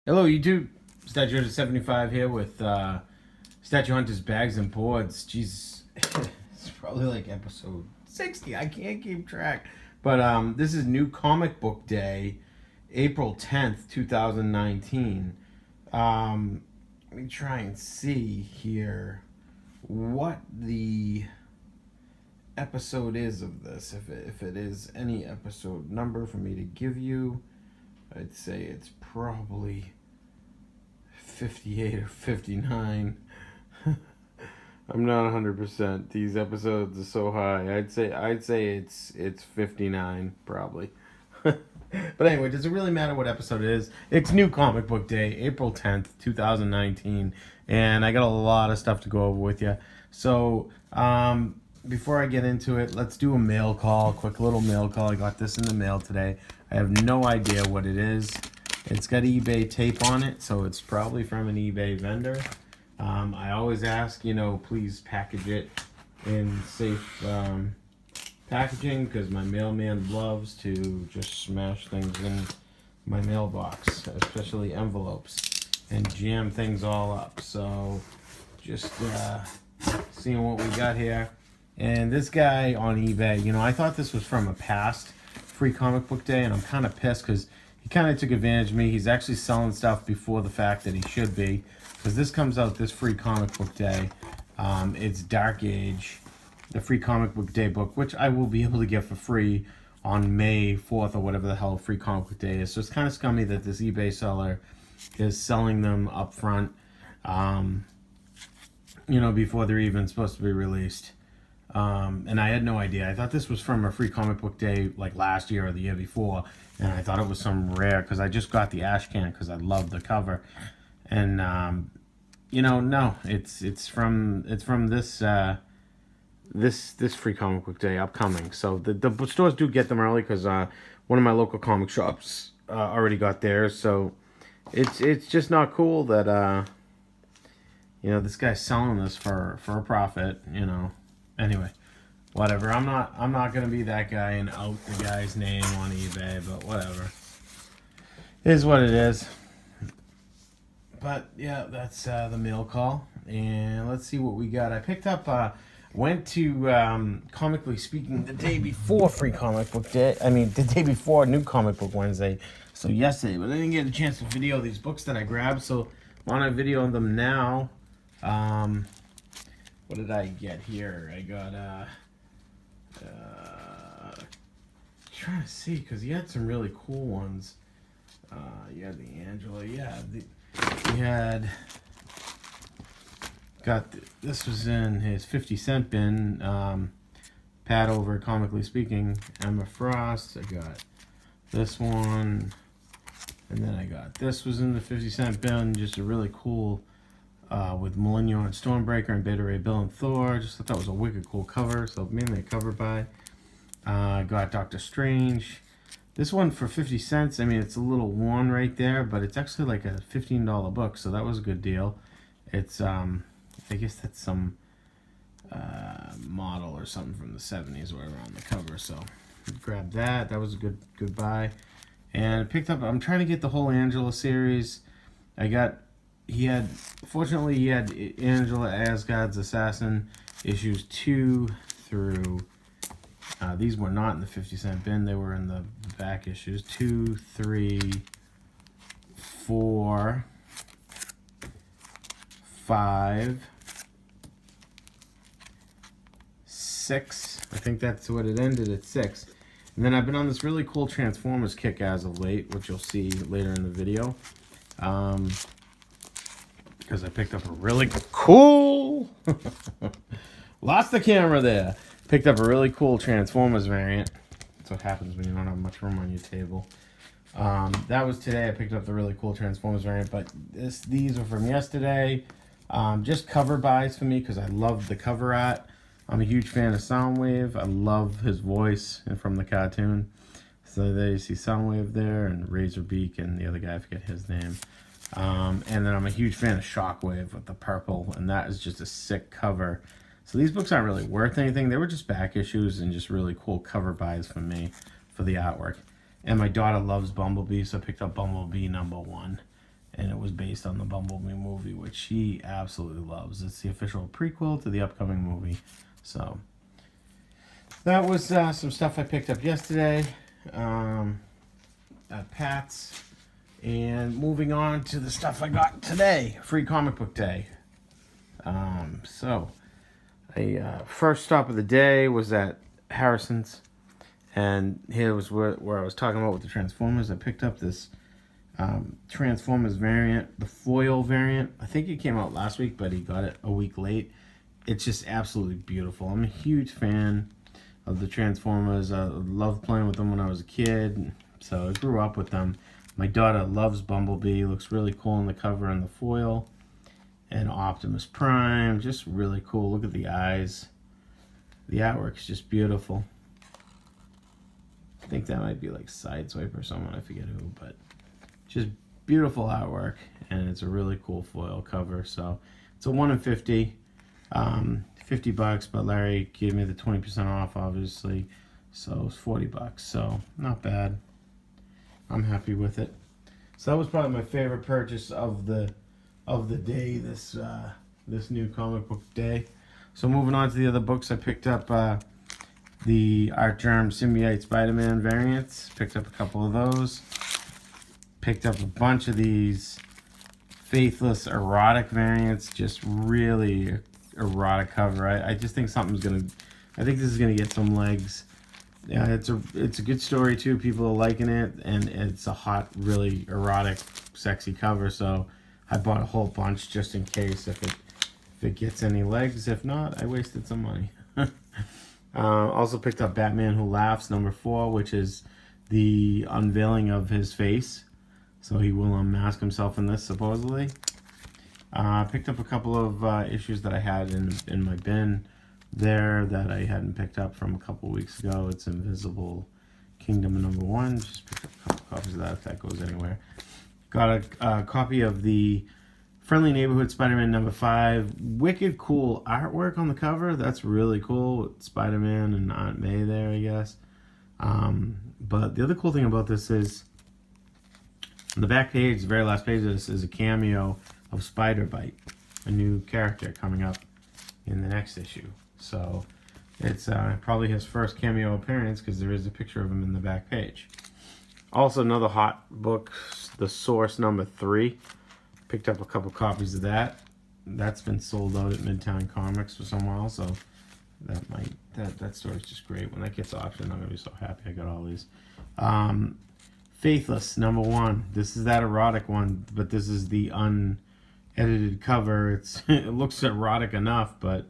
Hello YouTube, StatueHunter's 75 here with StatueHunter's bags and boards. Jesus, it's probably like episode 60. I can't keep track. But this is New Comic Book Day, April 10th, 2019. Let me try and see here what the episode is of this. If it is any episode number for me to give you, I'd say it's probably 58 or 59. I'm not 100%. These episodes are so high. I'd say it's 59 probably. But anyway, does it really matter what episode it is? It's New Comic Book Day, April 10th, 2019, and I got a lot of stuff to go over with you. So, before I get into it, let's do a mail call, quick little mail call. I got this in the mail today. I have no idea what it is. It's got eBay tape on it, so it's probably from an eBay vendor. I always ask, please package it in safe packaging, because my mailman loves to just smash things in my mailbox, especially envelopes, and jam things all up. So just seeing what we got here. And this guy on eBay, I thought this was from a past Free Comic Book Day, and I'm kind of pissed because he kind of took advantage of me. He's actually selling stuff before the fact that he should be, because this comes out this Free Comic Book Day. It's Dark Age, the Free Comic Book Day book, which I will be able to get for free on May 4th or whatever the hell Free Comic Book Day is. So it's kind of scummy that this eBay seller is selling them up front, before they're even supposed to be released. And I had no idea. I thought this was from a Free Comic Book Day like last year or the year before, and I thought it was some rare, because I just got the ash can because I love the cover. And no, it's from this this Free Comic Book Day upcoming. So the stores do get them early, because one of my local comic shops already got theirs. So it's just not cool that this guy's selling this for a profit. Anyway, whatever. I'm not gonna be that guy and out the guy's name on eBay, but whatever. It is what it is. But yeah, that's the mail call, and let's see what we got. I picked up, went to Comically Speaking the day before Free Comic Book Day. I mean, the day before New Comic Book Wednesday. So yesterday, but I didn't get a chance to video these books that I grabbed, so I want to video them now. What did I get here? I got, trying to see, because he had some really cool ones. You had the Angela, he had, this was in his 50-cent bin, Pat over Comically Speaking, Emma Frost. I got this one, and then I got, this was in the 50-cent bin, just a really cool, with Moulinho and Stormbreaker and Beta Ray Bill and Thor. Just thought that was a wicked cool cover, so mainly a cover buy. Got Doctor Strange. This one for 50 cents. I mean, it's a little worn right there, but it's actually like a $15 book, so that was a good deal. It's, I guess that's some model or something from the 70s or whatever on the cover, so grabbed that. That was a good buy. And I picked up, I'm trying to get the whole Angela series. Fortunately, he had Angela Asgard's Assassin issues 2 through, these were not in the 50-cent bin, they were in the back issues, 2, 3, 4, 5, 6, I think that's what it ended at, 6. And then I've been on this really cool Transformers kick as of late, which you'll see later in the video. Because I picked up a really cool, lost the camera there, picked up a really cool Transformers variant. That's what happens when you don't have much room on your table. That was today. I picked up the really cool Transformers variant, but these are from yesterday. Just cover buys for me, because I love the cover art. I'm a huge fan of Soundwave. I love his voice and from the cartoon. So there you see Soundwave there, and Razorbeak, and the other guy, I forget his name. And then I'm a huge fan of Shockwave with the purple, and that is just a sick cover. So these books aren't really worth anything. They were just back issues and just really cool cover buys for me for the artwork. And my daughter loves Bumblebee, so I picked up Bumblebee #1. And was based on the Bumblebee movie, which she absolutely loves. It's the official prequel to the upcoming movie. So that was some stuff I picked up yesterday at Pat's. And moving on to the stuff I got today, Free Comic Book Day. First stop of the day was at Harrison's. And here was where I was talking about with the Transformers. I picked up this Transformers variant, the foil variant. I think it came out last week, but he got it a week late. It's just absolutely beautiful. I'm a huge fan of the Transformers. I loved playing with them when I was a kid, so I grew up with them. My daughter loves Bumblebee. Looks really cool on the cover and the foil. And Optimus Prime, just really cool. Look at the eyes. The artwork's just beautiful. I think that might be like Sideswipe or someone, I forget who, but just beautiful artwork, and it's a really cool foil cover. So it's a 1 in 50, $50, but Larry gave me the 20% off, obviously, so it's $40. So not bad. I'm happy with it. So that was probably my favorite purchase of the day. This new comic book day. So moving on to the other books, I picked up the Art Germ Symbiote Spider-Man variants. Picked up a couple of those. Picked up a bunch of these Faithless erotic variants. Just really erotic cover. I just think I think this is gonna get some legs. Yeah, it's a good story too. People are liking it, and it's a hot, really erotic, sexy cover. So I bought a whole bunch just in case if it gets any legs. If not, I wasted some money. Also picked up Batman Who Laughs #4, which is the unveiling of his face. So he will unmask himself in this, supposedly. Picked up a couple of issues that I had in my bin there that I hadn't picked up from a couple weeks ago. It's Invisible Kingdom #1. Just picked up a couple copies of that if that goes anywhere. Got a copy of the Friendly Neighborhood Spider-Man #5. Wicked cool artwork on the cover. That's really cool with Spider-Man and Aunt May there, I guess. But the other cool thing about this is on the back page, the very last page of this, is a cameo of Spider-Bite, a new character coming up in the next issue. So it's probably his first cameo appearance because there is a picture of him in the back page. Also, another hot book, The Source #3. Picked up a couple copies of that. That's been sold out at Midtown Comics for some while, so that story's just great. When that gets auctioned, I'm gonna be so happy I got all these. Faithless #1. This is that erotic one, but this is the unedited cover. It looks erotic enough, but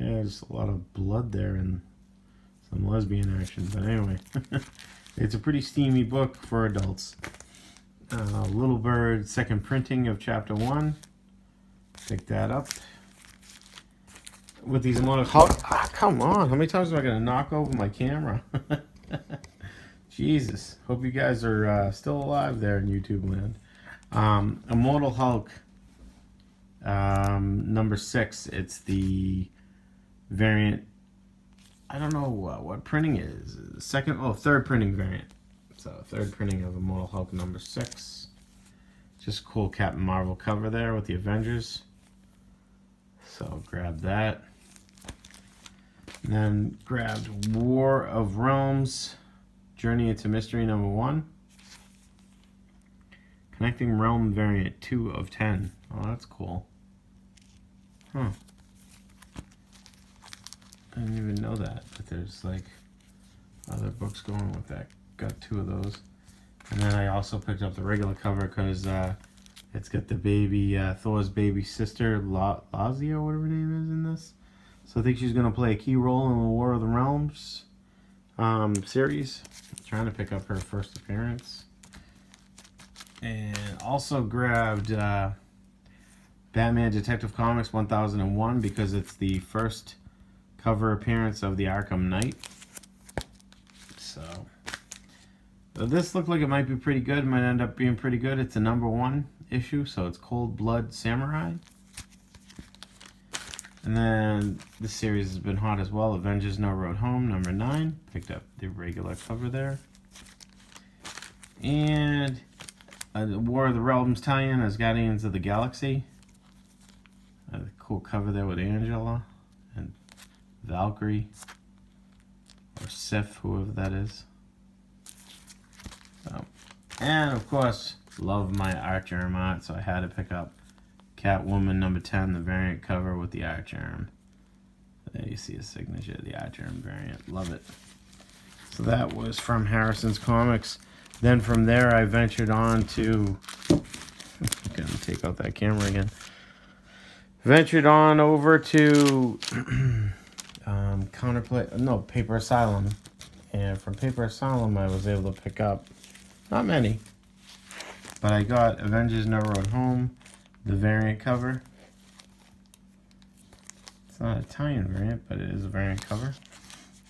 yeah, there's a lot of blood there and some lesbian action. But anyway, it's a pretty steamy book for adults. Little Bird second printing of Chapter 1. Pick that up. With these come on, how many times am I going to knock over my camera? Jesus. Hope you guys are still alive there in YouTube land. Immortal Hulk #6. It's the variant. I don't know what printing it is. Third printing variant. So third printing of Immortal Hulk #6. Just cool Captain Marvel cover there with the Avengers. So grab that. And then grabbed War of Realms, Journey into Mystery #1. Connecting Realm variant 2 of 10. Oh, that's cool. Huh. I didn't even know that, but there's like other books going with that. Got 2 of those. And then I also picked up the regular cover because it's got the baby, Thor's baby sister, Lazia, or whatever her name is in this. So I think she's going to play a key role in the War of the Realms series. I'm trying to pick up her first appearance. And also grabbed Batman Detective Comics 1001 because it's the first cover appearance of the Arkham Knight. So this looked like it might be pretty good. It might end up being pretty good. It's a #1 issue, so it's Cold Blood Samurai. And then this series has been hot as well. Avengers No Road Home #9. Picked up the regular cover there. And War of the Realms tie-in as Guardians of the Galaxy. A cool cover there with Angela and Valkyrie or Sif, whoever that is. So, and of course, love my Archer art, so I had to pick up Catwoman number 10, the variant cover with the Archer. There you see a signature, the Archer variant. Love it. So that was from Harrison's Comics. Then from there, I ventured on to. I'm gonna take out that camera again. Ventured on over to Paper Asylum, and from Paper Asylum, I was able to pick up not many, but I got Avengers No Road Home, the variant cover. It's not a tie-in variant, but it is a variant cover.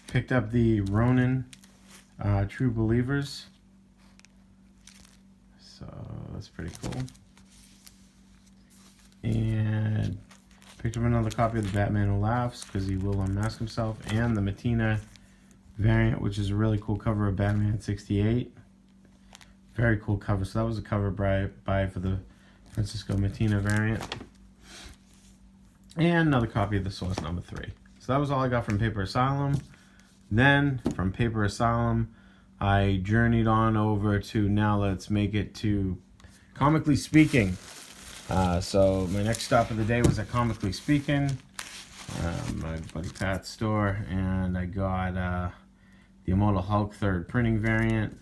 Picked up the Ronin True Believers. So that's pretty cool. And picked up another copy of the Batman Who Laughs, because he will unmask himself, and the Matina variant, which is a really cool cover of Batman 68. Very cool cover. So that was a cover by for the Francisco Matina variant. And another copy of the Source number 3. So that was all I got from Paper Asylum. Then from Paper Asylum, I journeyed on over to, now let's make it to Comically Speaking. So my next stop of the day was at Comically Speaking, my buddy Pat's store, and I got the Immortal Hulk 3rd printing variant.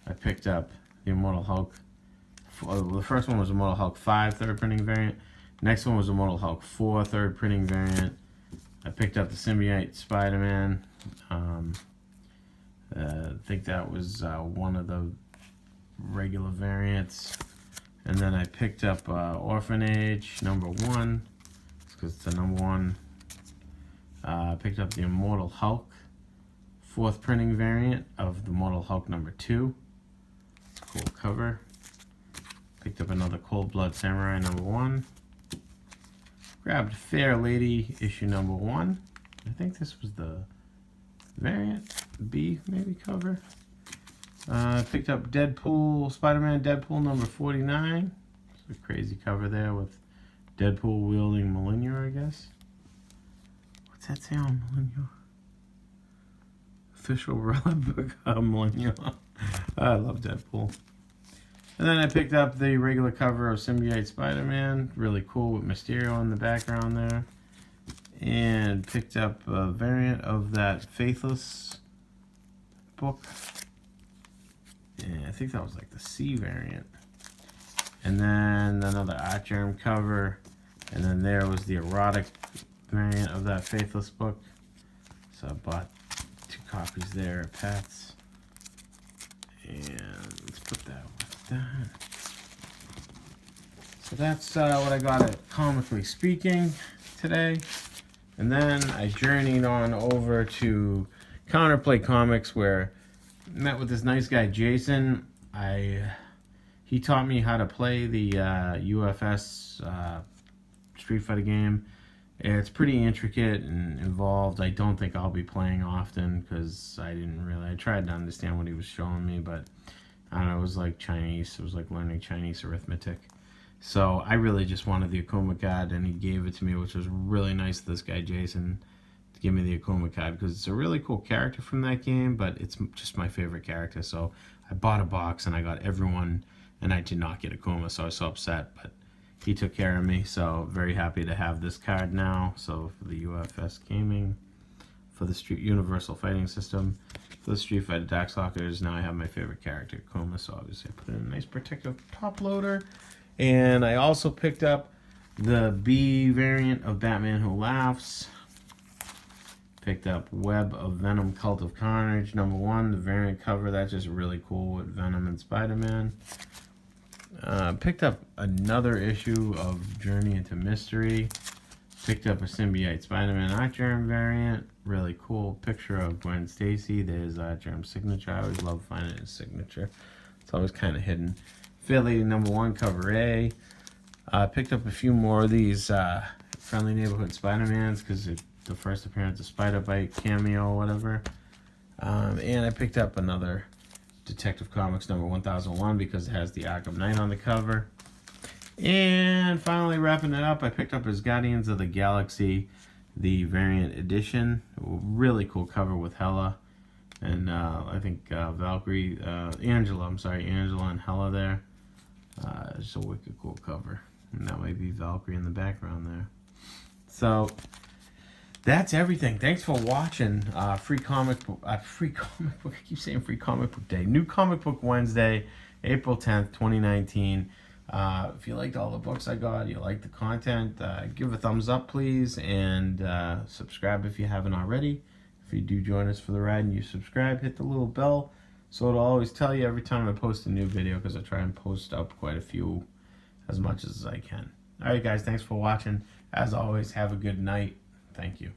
I picked up the Immortal Hulk. The first one was Immortal Hulk 5 3rd printing variant. Next one was Immortal Hulk 4 3rd printing variant. I picked up the Symbiote Spider-Man. I think that was one of the regular variants. And then I picked up Orphanage number 1, because it's the number 1. I picked up the Immortal Hulk 4th printing variant of the Immortal Hulk number 2. Cool cover. Picked up another Cold Blood Samurai number 1. Grabbed Fair Lady issue number 1. I think this was the variant B maybe cover. Picked up Deadpool, Spider-Man Deadpool number 49. It's a crazy cover there with Deadpool wielding Mjolnir, I guess. What's that say on Mjolnir? Official relic Mjolnir. I love Deadpool. And then I picked up the regular cover of Symbiote Spider-Man. Really cool with Mysterio in the background there. And picked up a variant of that Faithless book. Yeah, I think that was like the C variant. And then another Archer cover. And then there was the erotic variant of that Faithless book. So I bought 2 copies there at Pat's. And let's put that with that. So that's what I got at Comically Speaking today. And then I journeyed on over to Counterplay Comics, where I met with this nice guy, Jason. He taught me how to play the UFS Street Fighter game. It's pretty intricate and involved. I don't think I'll be playing often, because I tried to understand what he was showing me, but I don't know, it was like Chinese. It was like learning Chinese arithmetic. So I really just wanted the Akuma card, and he gave it to me, which was really nice of this guy, Jason, to give me the Akuma card, because it's a really cool character from that game, but it's just my favorite character. So I bought a box, and I got everyone, and I did not get Akuma, so I was so upset, but he took care of me, so very happy to have this card now. So for the UFS Gaming, for the Universal Fighting System, for the Street Fighter Darkstalkers, now I have my favorite character, Akuma, so obviously I put it in a nice protective top loader. And I also picked up the B variant of Batman Who Laughs. Picked up Web of Venom Cult of Carnage number 1, the variant cover. That's just really cool with Venom and Spider-Man. Picked up another issue of Journey into Mystery. Picked up a Symbiote Spider-Man Artgerm variant. Really cool picture of Gwen Stacy. There's Artgerm's signature. I always love finding his signature. It's always kind of hidden. Fair Lady number 1, cover A. Picked up a few more of these Friendly Neighborhood Spider-Mans, because the first appearance of Spider-Bite cameo or whatever. And I picked up another Detective Comics number 1001 because it has the Arkham Knight on the cover. And finally wrapping it up, I picked up his Guardians of the Galaxy, the variant edition. Really cool cover with Hela. And I think Angela and Hela there. It's a wicked cool cover. And that might be Valkyrie in the background there. So that's everything. Thanks for watching. Free comic book. I keep saying free comic book day. New Comic Book Wednesday, April 10th, 2019. If you liked all the books I got, you like the content, give a thumbs up, please, and subscribe if you haven't already. If you do join us for the ride and you subscribe, hit the little bell so it'll always tell you every time I post a new video, because I try and post up quite a few as much as I can. Alright guys, thanks for watching. As always, have a good night. Thank you.